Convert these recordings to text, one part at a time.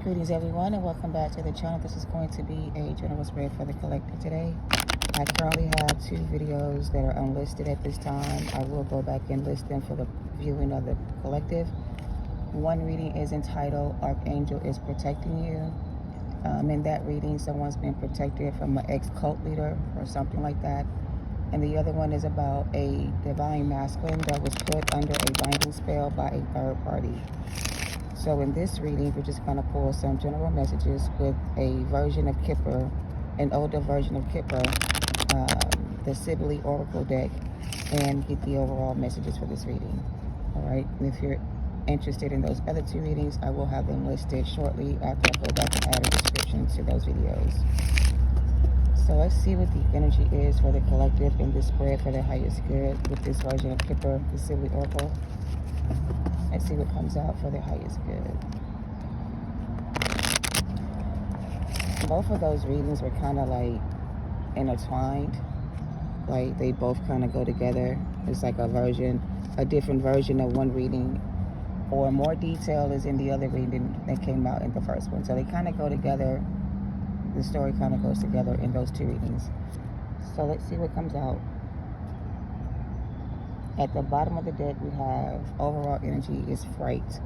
Greetings everyone and welcome back to the channel. This is going to be a general spread for the collective today. I currently have 2 videos that are unlisted at this time. I will go back and list them for the viewing of the collective. One reading is entitled Archangel is Protecting You. In that reading, someone's been protected from an ex-cult leader or something like that. And the other one is about a divine masculine that was put under a binding spell by a third party. So in this reading, we're just going to pull some general messages with a version of Kipper, an older version of Kipper, the Sibylle Oracle deck, and get the overall messages for this reading. All right, and if you're interested in those other 2 readings, I will have them listed shortly after I go back and add a description to those videos. So let's see what the energy is for the collective in this spread for the highest good with this version of Kipper, the Sibylle Oracle. Let's see what comes out for the highest good. Both of those readings were kind of like intertwined. Like they both kind of go together. It's like a different version of one reading, or more detail is in the other reading that came out in the first one. So they kind of go together. The story kind of goes together in those 2 readings. So let's see what comes out. At the bottom of the deck, we have overall energy is fright.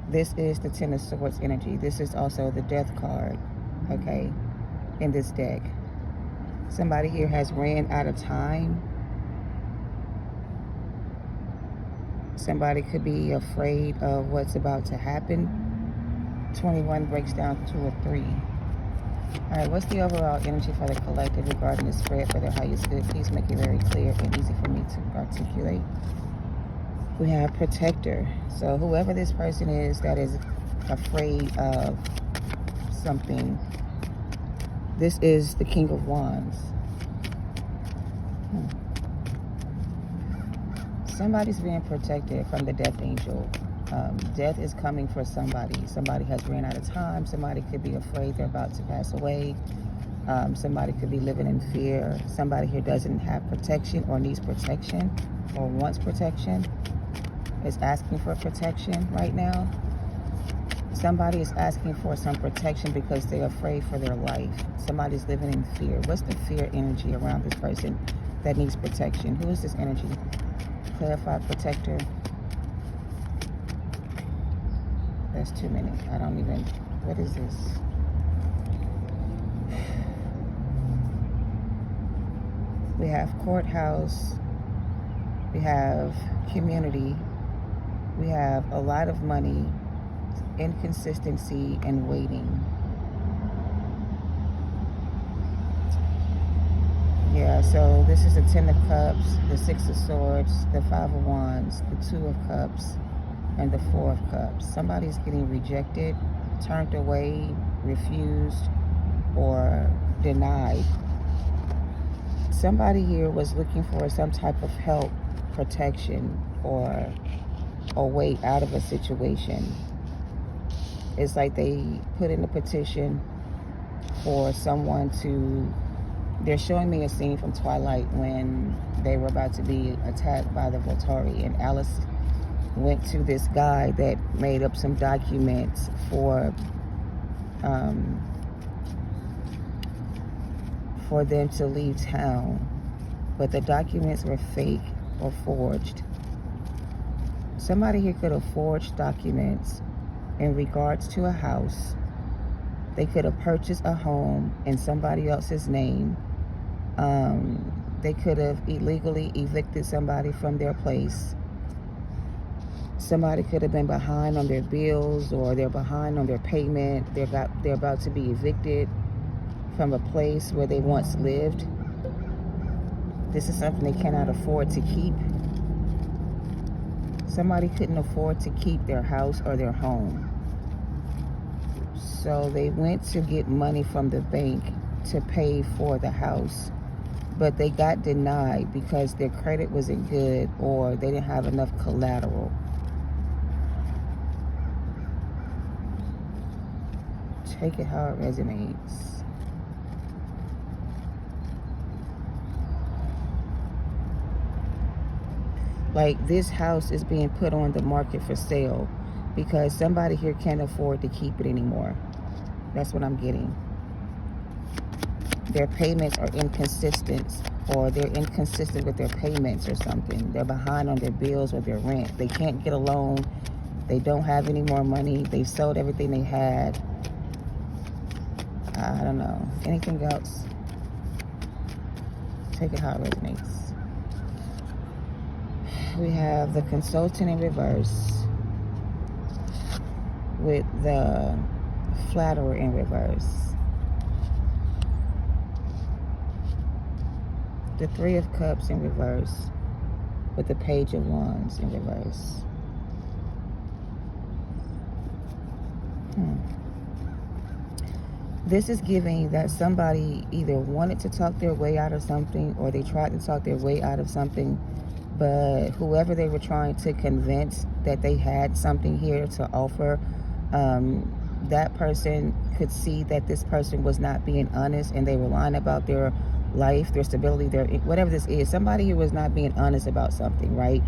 This is the 10 of Swords energy. This is also the death card, okay, in this deck. Somebody here has ran out of time. Somebody could be afraid of what's about to happen. 21 breaks down to a 3. All right, what's the overall energy for the collective regarding the spread for their highest good? Please make it very clear and easy for me to articulate. We have protector. So whoever this person is that is afraid of something, this is the King of Wands. Somebody's being protected from the death angel. Death is coming for somebody. Somebody has ran out of time. Somebody could be afraid they're about to pass away. Somebody could be living in fear. Somebody here doesn't have protection or needs protection or wants protection. Is asking for protection right now. Somebody is asking for some protection because they're afraid for their life. Somebody's living in fear. What's the fear energy around this person that needs protection? Who is this energy? Clarified protector. That's too many. I don't even, what is this? We have courthouse. We have community. We have a lot of money, inconsistency, and waiting. Yeah, so this is the 10 of Cups, the 6 of Swords, the 5 of Wands, the 2 of Cups, and the 4 of Cups. Somebody's getting rejected, turned away, refused, or denied. Somebody here was looking for some type of help, protection, or a way out of a situation. It's like they put in a petition for someone to, they're showing me a scene from Twilight when they were about to be attacked by the Volturi, and Alice went to this guy that made up some documents for them to leave town, but the documents were fake or forged. Somebody here could have forged documents in regards to a house. They could have purchased a home in somebody else's name. They could have illegally evicted somebody from their place. Somebody could have been behind on their bills, or they're behind on their payment. They're about to be evicted from a place where they once lived. This is something they cannot afford to keep. Somebody couldn't afford to keep their house or their home. So they went to get money from the bank to pay for the house, but they got denied because their credit wasn't good or they didn't have enough collateral. Take it how it resonates. Like, this house is being put on the market for sale. because somebody here can't afford to keep it anymore. That's what I'm getting. Their payments are inconsistent, or they're inconsistent with their payments or something. They're behind on their bills or their rent. They can't get a loan. They don't have any more money. They've sold everything they had. I don't know. Anything else? Take it how it resonates. We have the consultant in reverse with the flatterer in reverse. The Three of Cups in reverse with the Page of Wands in reverse. This is giving that somebody either wanted to talk their way out of something, or they tried to talk their way out of something, but whoever they were trying to convince that they had something here to offer, that person could see that this person was not being honest, and they were lying about their life, their stability, their whatever this is. Somebody who was not being honest about something, right?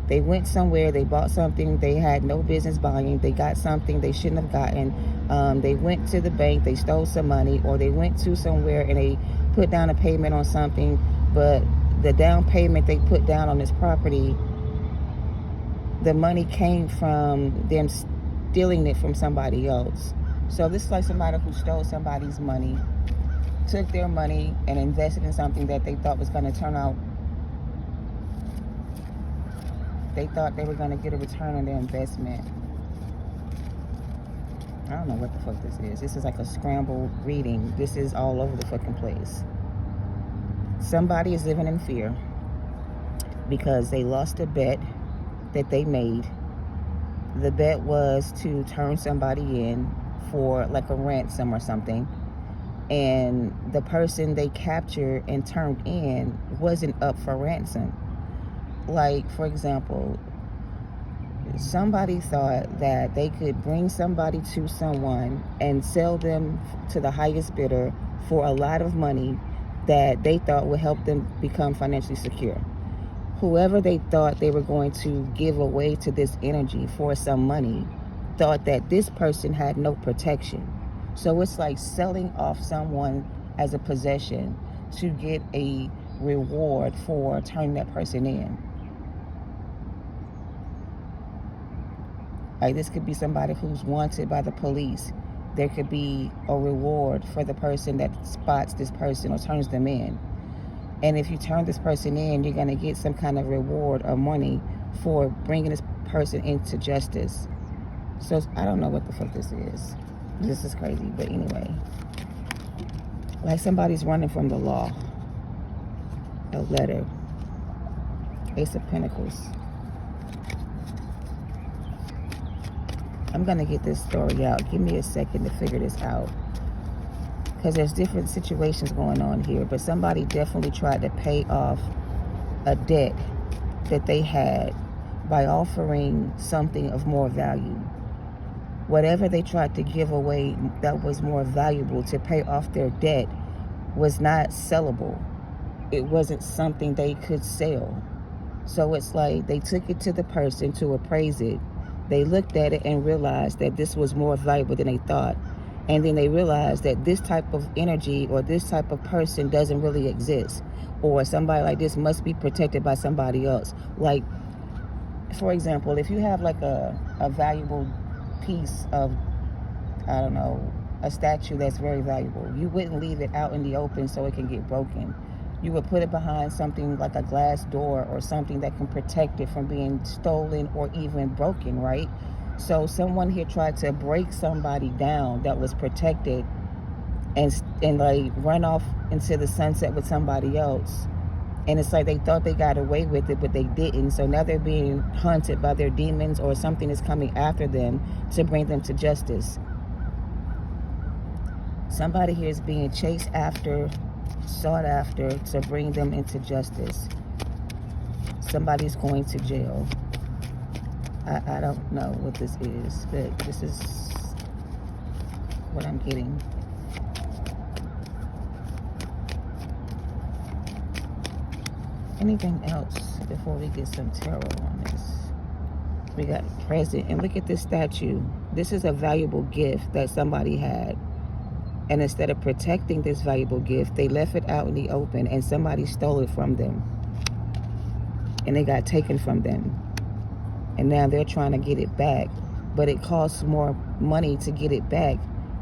They went somewhere, they bought something they had no business buying, they got something they shouldn't have gotten. They went to the bank, they stole some money, or they went to somewhere and they put down a payment on something, but the down payment they put down on this property, the money came from them stealing it from somebody else. So this is like somebody who stole somebody's money, took their money and invested in something that they thought was going to turn out. They thought they were going to get a return on their investment. I don't know what the fuck this is. This is like a scrambled reading. This is all over the fucking place. Somebody is living in fear because they lost a bet that they made. The bet was to turn somebody in for like a ransom or something. And the person they captured and turned in wasn't up for ransom. Like, for example, somebody thought that they could bring somebody to someone and sell them to the highest bidder for a lot of money that they thought would help them become financially secure. Whoever they thought they were going to give away to this energy for some money thought that this person had no protection. So it's like selling off someone as a possession to get a reward for turning that person in. Like, this could be somebody who's wanted by the police. There could be a reward for the person that spots this person or turns them in. And if you turn this person in, you're going to get some kind of reward or money for bringing this person into justice. So I don't know what the fuck this is. This is crazy. But anyway, like somebody's running from the law. A letter. Ace of Pentacles. I'm going to get this story out. Give me a second to figure this out. Because there's different situations going on here. But somebody definitely tried to pay off a debt that they had by offering something of more value. Whatever they tried to give away that was more valuable to pay off their debt was not sellable. It wasn't something they could sell. So it's like they took it to the person to appraise it. They looked at it and realized that this was more valuable than they thought. And then they realized that this type of energy or this type of person doesn't really exist. Or somebody like this must be protected by somebody else. Like, for example, if you have like a valuable piece of, I don't know, a statue that's very valuable, you wouldn't leave it out in the open so it can get broken. You would put it behind something like a glass door or something that can protect it from being stolen or even broken, right? So someone here tried to break somebody down that was protected and like run off into the sunset with somebody else. And it's like they thought they got away with it, but they didn't. So now they're being hunted by their demons, or something is coming after them to bring them to justice. Somebody here is being chased after, sought after to bring them into justice. Somebody's going to jail. I don't know what this is, but this is what I'm getting. Anything else before we get some tarot on this? We got present. And look at this statue. This is a valuable gift that somebody had. And instead of protecting this valuable gift, they left it out in the open and somebody stole it from them. And it got taken from them. And now they're trying to get it back. But it costs more money to get it back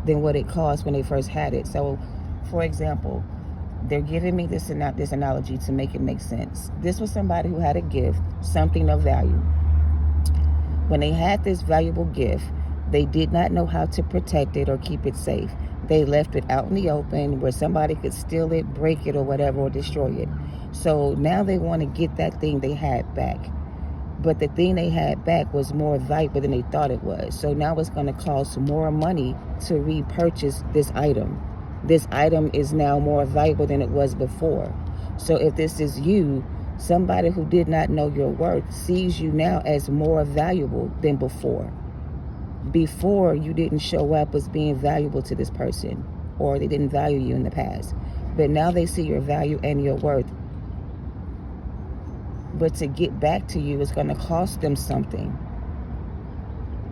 than what it cost when they first had it. So, for example, they're giving me this analogy to make it make sense. This was somebody who had a gift, something of value. When they had this valuable gift, they did not know how to protect it or keep it safe. They left it out in the open where somebody could steal it, break it, or whatever, or destroy it. So now they want to get that thing they had back. But the thing they had back was more valuable than they thought it was. So now it's going to cost more money to repurchase this item. This item is now more valuable than it was before. So if this is you, somebody who did not know your worth sees you now as more valuable than before. Before, you didn't show up as being valuable to this person, or they didn't value you in the past. But now they see your value and your worth. But to get back to you is going to cost them something.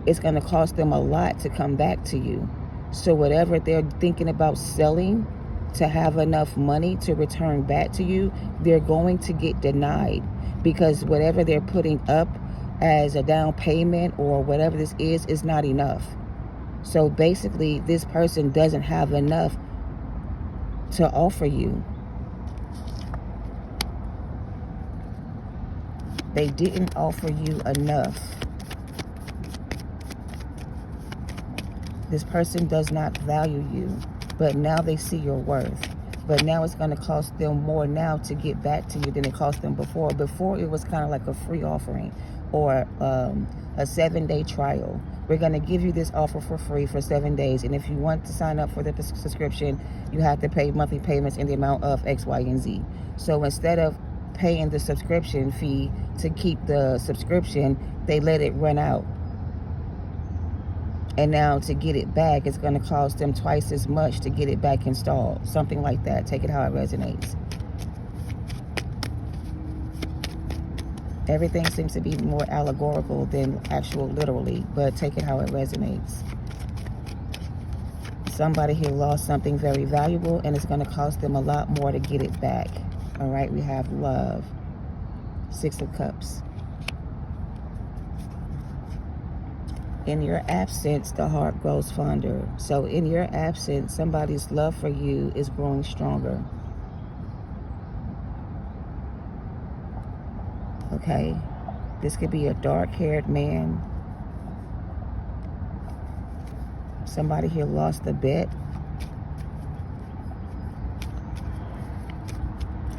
It's going to cost them a lot to come back to you. So whatever they're thinking about selling to have enough money to return back to you, they're going to get denied, because whatever they're putting up as a down payment or whatever this is not enough. So basically, this person doesn't have enough to offer you. They didn't offer you enough. This person does not value you, but now they see your worth. But now it's going to cost them more now to get back to you than it cost them before. Before, it was kind of like a free offering or a 7-day trial. We're going to give you this offer for free for 7 days. And if you want to sign up for the subscription, you have to pay monthly payments in the amount of X, Y, and Z. So instead of paying the subscription fee to keep the subscription, they let it run out. And now to get it back, it's going to cost them twice as much to get it back installed. Something like that. Take it how it resonates. Everything seems to be more allegorical than actual literally, but take it how it resonates. Somebody here lost something very valuable, and it's going to cost them a lot more to get it back. All right, we have love. 6 of Cups. In your absence, the heart grows fonder. So in your absence, somebody's love for you is growing stronger. Okay? This could be a dark-haired man. Somebody here lost a bet.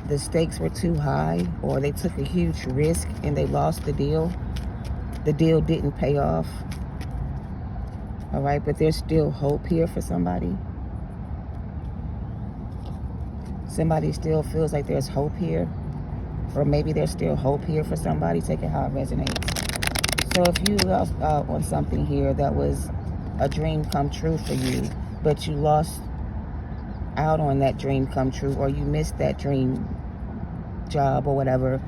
The stakes were too high, or they took a huge risk and they lost the deal. The deal didn't pay off. All right, but there's still hope here for somebody. Somebody still feels like there's hope here. Or maybe there's still hope here for somebody. Take it how it resonates. So if you lost out on something here that was a dream come true for you, but you lost out on that dream come true, or you missed that dream job or whatever,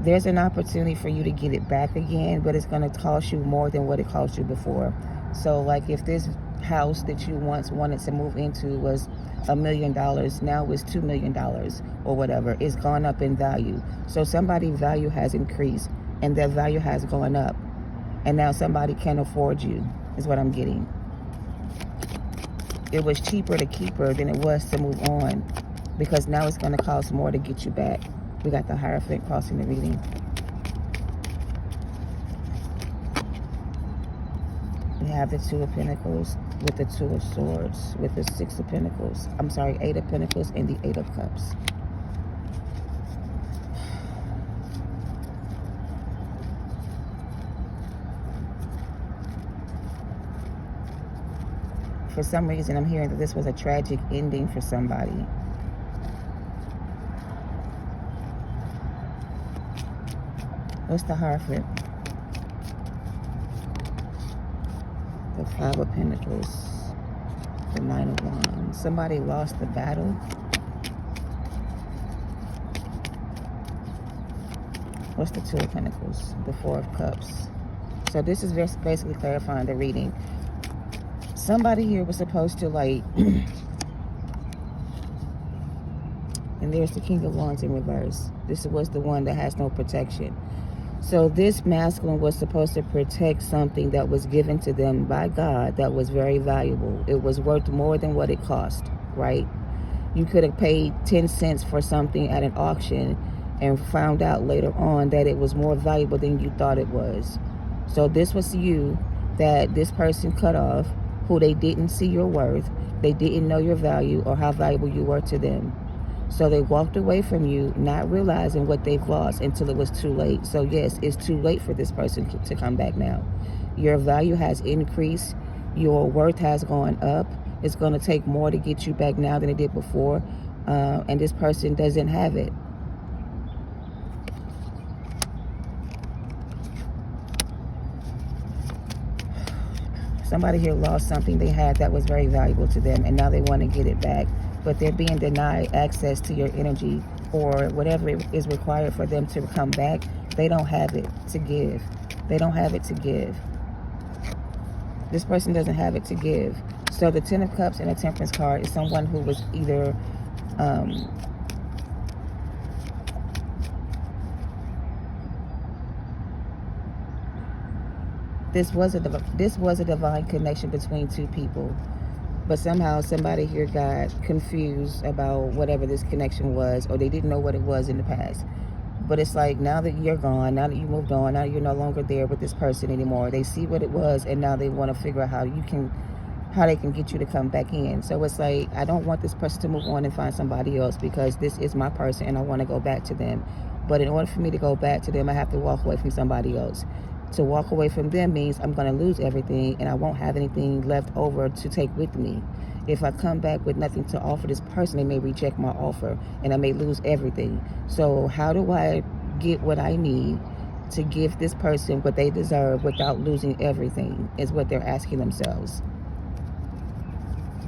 there's an opportunity for you to get it back again, but it's going to cost you more than what it cost you before. So like if this house that you once wanted to move into was $1 million, now it's $2 million or whatever. It's gone up in value. So somebody's value has increased and their value has gone up. And now somebody can afford you, is what I'm getting. It was cheaper to keep her than it was to move on, because now it's going to cost more to get you back. We got the Hierophant crossing the reading. We have the 2 of Pentacles with the 2 of Swords, with the 6 of Pentacles. I'm sorry, 8 of Pentacles and the 8 of Cups. For some reason, I'm hearing that this was a tragic ending for somebody. What's the Hierophant? The 5 of Pentacles. The 9 of Wands. Somebody lost the battle. What's the 2 of Pentacles? The 4 of Cups. So this is basically clarifying the reading. Somebody here was supposed to like, and there's the King of Wands in reverse. This was the one that has no protection. So this masculine was supposed to protect something that was given to them by God that was very valuable. It was worth more than what it cost, right? You could have paid 10 cents for something at an auction and found out later on that it was more valuable than you thought it was. So this was you that this person cut off, who they didn't see your worth, they didn't know your value or how valuable you were to them. So they walked away from you, not realizing what they've lost until it was too late. So yes, it's too late for this person to come back now. Your value has increased. Your worth has gone up. It's going to take more to get you back now than it did before. And this person doesn't have it. Somebody here lost something they had that was very valuable to them, and now they want to get it back. But they're being denied access to your energy or whatever is required for them to come back. They don't have it to give. They don't have it to give. This person doesn't have it to give. So the Ten of Cups and the Temperance card is someone who was either this was a divine connection between two people. But somehow somebody here got confused about whatever this connection was, or they didn't know what it was in the past. But it's like, now that you're gone, now that you moved on, now you're no longer there with this person anymore. They see what it was, and now they want to figure out how they can get you to come back in. So it's like, I don't want this person to move on and find somebody else, because this is my person and I want to go back to them. But in order for me to go back to them, I have to walk away from somebody else. To walk away from them means I'm going to lose everything, and I won't have anything left over to take with me. If I come back with nothing to offer this person, they may reject my offer, and I may lose everything. So how do I get what I need to give this person what they deserve without losing everything, is what they're asking themselves.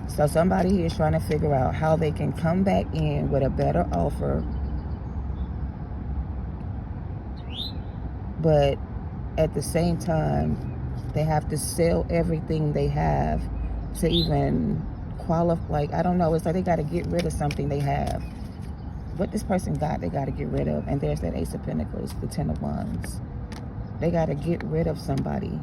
So somebody here is trying to figure out how they can come back in with a better offer, but at the same time, they have to sell everything they have to even qualify. Like, I don't know, it's like they got to get rid of something they have. What this person got, they got to get rid of. And there's that Ace of Pentacles, the Ten of Wands. They got to get rid of somebody.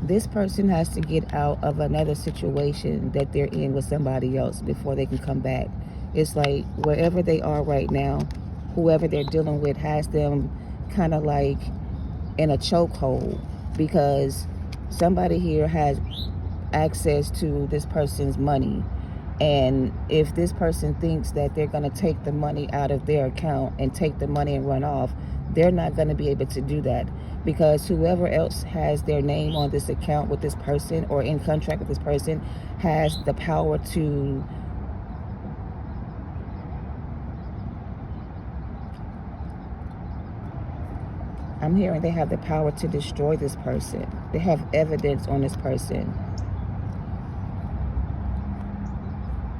This person has to get out of another situation that they're in with somebody else before they can come back. It's like, wherever they are right now, whoever they're dealing with has them kind of like in a chokehold, because somebody here has access to this person's money. And if this person thinks that they're going to take the money out of their account and take the money and run off, they're not going to be able to do that, because whoever else has their name on this account with this person or in contract with this person has the power to I'm hearing they have the power to destroy this person. They have evidence on this person.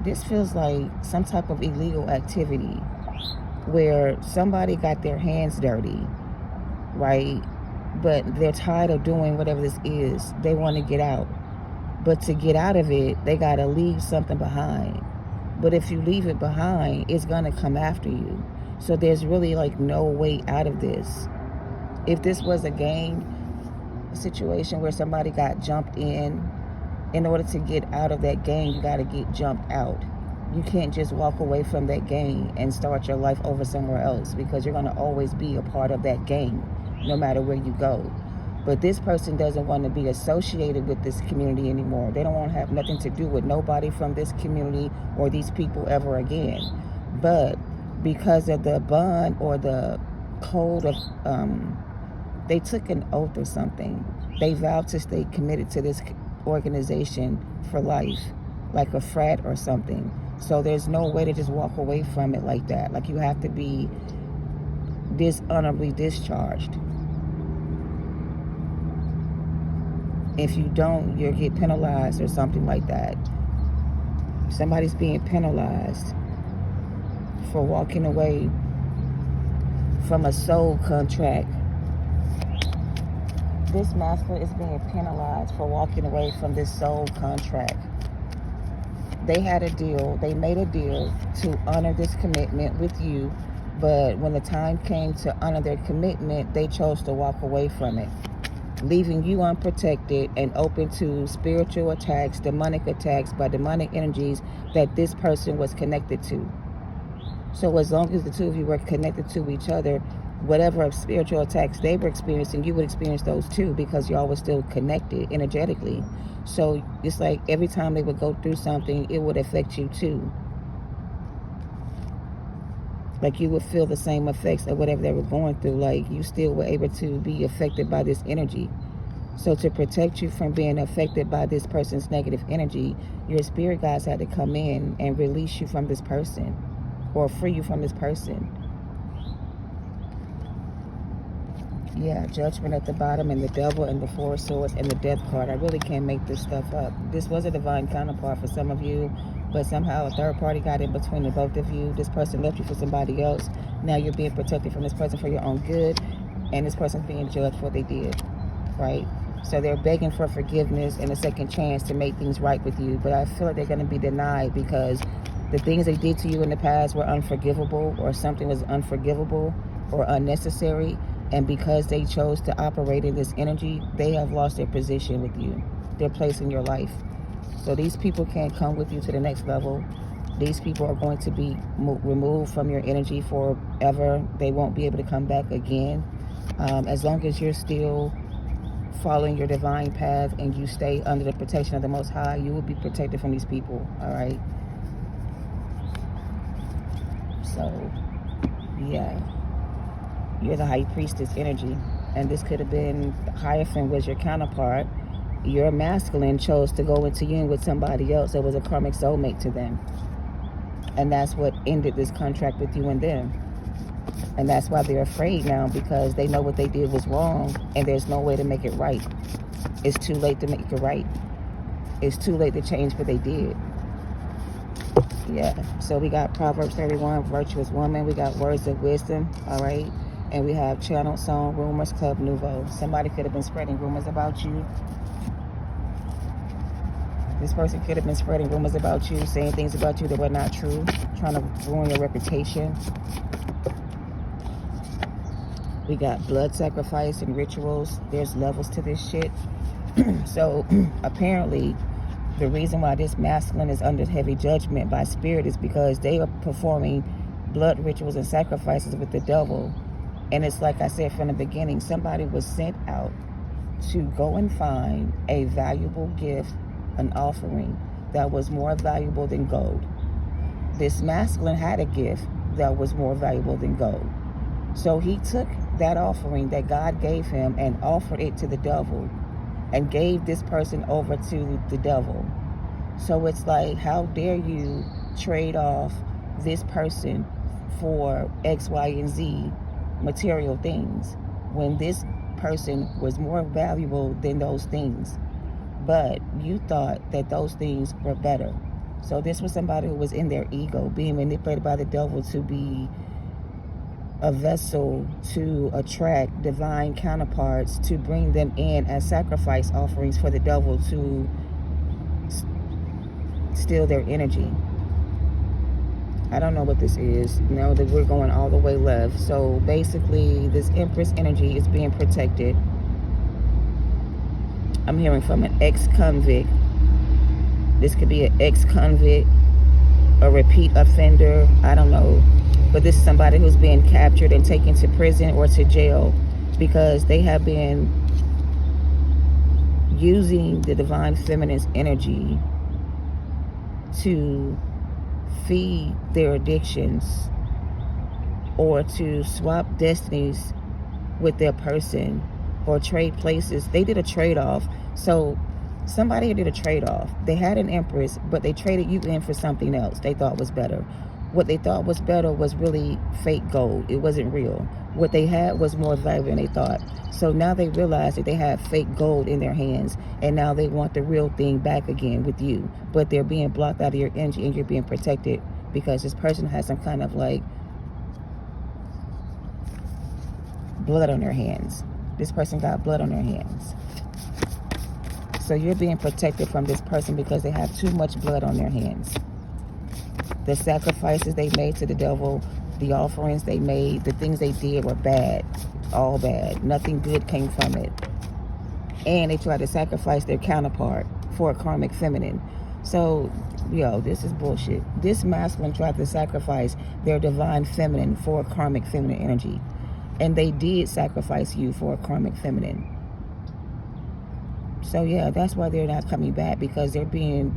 This feels like some type of illegal activity where somebody got their hands dirty, right? But they're tired of doing whatever this is. They want to get out. But to get out of it, they got to leave something behind. But if you leave it behind, it's going to come after you. So there's really like no way out of this. If this was a game situation where somebody got jumped in order to get out of that game, you got to get jumped out. You can't just walk away from that game and start your life over somewhere else, because you're going to always be a part of that game, no matter where you go. But this person doesn't want to be associated with this community anymore. They don't want to have nothing to do with nobody from this community or these people ever again. But because of the bond or the code of they took an oath or something. They vowed to stay committed to this organization for life, like a frat or something. So there's no way to just walk away from it like that. Like, you have to be dishonorably discharged. If you don't, you'll get penalized or something like that. Somebody's being penalized for walking away from a soul contract. This masculine is being penalized for walking away from this soul contract. They had a deal, they made a deal to honor this commitment with you, but when the time came to honor their commitment, they chose to walk away from it, leaving you unprotected and open to spiritual attacks, demonic attacks by demonic energies that this person was connected to. So as long as the two of you were connected to each other, whatever spiritual attacks they were experiencing, you would experience those too, because y'all were still connected energetically. So it's like every time they would go through something, it would affect you too. Like you would feel the same effects of whatever they were going through. Like you still were able to be affected by this energy. So to protect you from being affected by this person's negative energy, your spirit guides had to come in and release you from this person, or free you from this person. Yeah, judgment at the bottom, and the devil, and the four of swords, and the death card. I really can't make this stuff up. This was a divine counterpart for some of you, but somehow a third party got in between the both of you. This person left you for somebody else. Now you're being protected from this person for your own good, and this person's being judged for what they did, right? So they're begging for forgiveness and a second chance to make things right with you, but I feel like they're going to be denied because the things they did to you in the past were unforgivable, or something was unforgivable or unnecessary. And because they chose to operate in this energy, they have lost their position with you, their place in your life. So these people can't come with you to the next level. These people are going to be removed from your energy forever. They won't be able to come back again. As long as you're still following your divine path and you stay under the protection of the Most High, you will be protected from these people, all right? So, yeah. You're the high priestess energy, and this could have been Hierophant was your counterpart. Your masculine chose to go into union with somebody else that was a karmic soulmate to them, and that's what ended this contract with you and them. And that's why they're afraid now, because they know what they did was wrong, and there's no way to make it right. It's too late to make it right. It's too late to change what they did. Yeah, so we got Proverbs 31, virtuous woman. We got words of wisdom, all right? And we have channeled song, rumors, club nouveau. Somebody could have been spreading rumors about you. This person could have been spreading rumors about you, saying things about you that were not true, trying to ruin your reputation. We got blood sacrifice and rituals. There's levels to this shit. So apparently, the reason why this masculine is under heavy judgment by spirit is because they are performing blood rituals and sacrifices with the devil. And it's like I said from the beginning, somebody was sent out to go and find a valuable gift, an offering that was more valuable than gold. This masculine had a gift that was more valuable than gold. So he took that offering that God gave him and offered it to the devil and gave this person over to the devil. So it's like, how dare you trade off this person for X, Y, and Z material things when this person was more valuable than those things, but you thought that those things were better. So this was somebody who was in their ego, being manipulated by the devil to be a vessel to attract divine counterparts, to bring them in as sacrifice offerings for the devil to steal their energy. I don't know what this is. Know that we're going all the way left. So basically, this Empress energy is being protected. I'm hearing from an ex-convict. This could be an ex-convict, a repeat offender. I don't know. But this is somebody who's being captured and taken to prison or to jail because they have been using the divine feminine's energy to feed their addictions or to swap destinies with their person or trade places. They did a trade-off. So somebody did a trade-off. They had an empress, but they traded you in for something else they thought was better. What they thought was better was really fake gold. It wasn't real. What they had was more valuable than they thought. So now they realize that they have fake gold in their hands, and now they want the real thing back again with you. But they're being blocked out of your energy, and you're being protected because this person has some kind of like blood on their hands. This person got blood on their hands. So you're being protected from this person because they have too much blood on their hands. The sacrifices they made to the devil, the offerings they made, the things they did were bad. All bad. Nothing good came from it. And they tried to sacrifice their counterpart for a karmic feminine. So, yo, this is bullshit. This masculine tried to sacrifice their divine feminine for a karmic feminine energy. And they did sacrifice you for a karmic feminine. So yeah, that's why they're not coming back, because they're being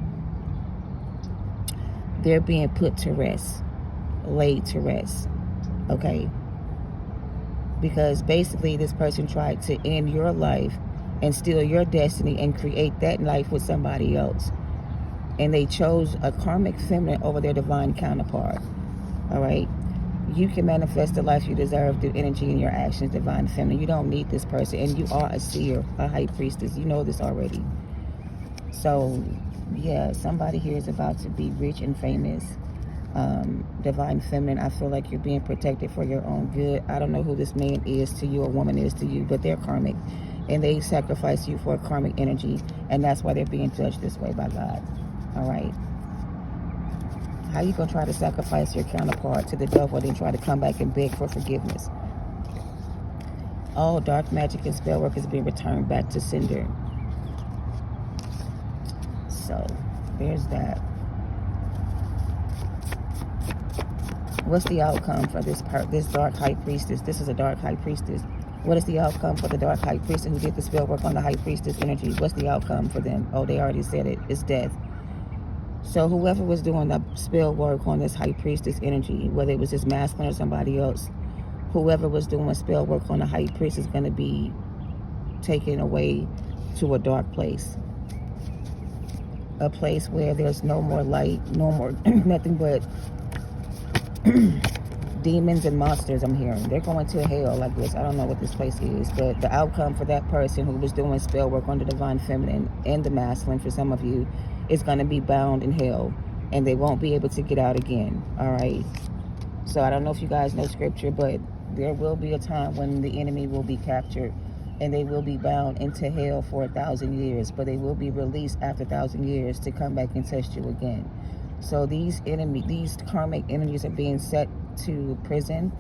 put to rest, laid to rest. Okay? Because basically this person tried to end your life and steal your destiny and create that life with somebody else. And they chose a karmic feminine over their divine counterpart. All right? You can manifest the life you deserve through energy and your actions, divine feminine. You don't need this person. And you are a seer, a high priestess. You know this already. So, yeah, somebody here is about to be rich and famous. Divine feminine, I feel like you're being protected for your own good. I don't know who this man is to you or woman is to you, but they're karmic. And they sacrifice you for a karmic energy. And that's why they're being judged this way by God. All right? How you gonna try to sacrifice your counterpart to the devil and then try to come back and beg for forgiveness? All dark magic and spell work is being returned back to sender. So, there's that. What's the outcome for this dark high priestess? This is a dark high priestess. What is the outcome for the dark high priestess who did the spell work on the high priestess energy? What's the outcome for them? Oh, they already said it. It's death. So whoever was doing the spell work on this high priestess energy, whether it was this masculine or somebody else, whoever was doing spell work on the high priest is going to be taken away to a dark place. A place where there's no more light, no more, nothing but demons and monsters, I'm hearing. They're going to hell like this. I don't know what this place is, but the outcome for that person who was doing spell work on the divine feminine and the masculine, for some of you, is going to be bound in hell, and they won't be able to get out again. All right? So I don't know if you guys know scripture, but there will be a time when the enemy will be captured and they will be bound into hell for 1,000 years, but they will be released after 1,000 years to come back and test you again. So these karmic energies are being set to prison,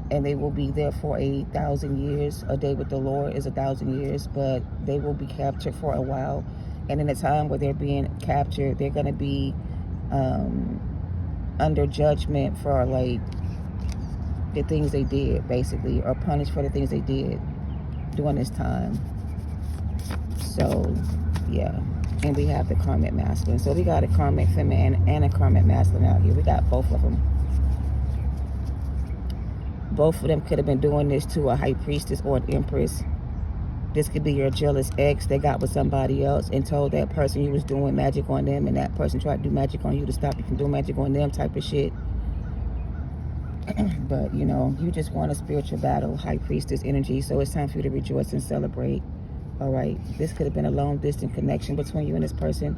and they will be there for 1,000 years. A day with the Lord is 1,000 years, but they will be captured for a while. And in the time where they're being captured, they're going to be under judgment for, like, the things they did, basically, or punished for the things they did during this time. So, yeah. And we have the karmic masculine. So we got a karmic feminine and a karmic masculine out here. We got both of them. Both of them could have been doing this to a high priestess or an empress. This could be your jealous ex that got with somebody else and told that person you was doing magic on them, and that person tried to do magic on you to stop you from doing magic on them, type of shit. But, you know, you just want a spiritual battle, high priestess energy, so it's time for you to rejoice and celebrate. All right? This could have been a long-distance connection between you and this person.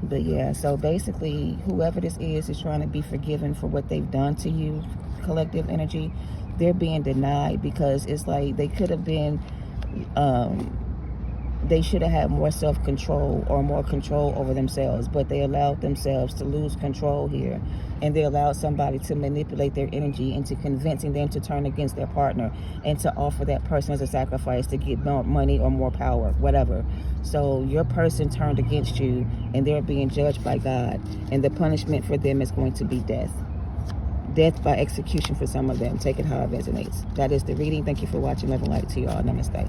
But, yeah, so basically, whoever this is trying to be forgiven for what they've done to you, collective energy. They're being denied because it's like they could have been, they should have had more self-control or more control over themselves, but they allowed themselves to lose control here, and they allowed somebody to manipulate their energy into convincing them to turn against their partner and to offer that person as a sacrifice to get more money or more power, whatever. So your person turned against you, and they're being judged by God, and the punishment for them is going to be death. Death by execution for some of them. Take it how it resonates. That is the reading. Thank you for watching. Love and light to y'all. Namaste.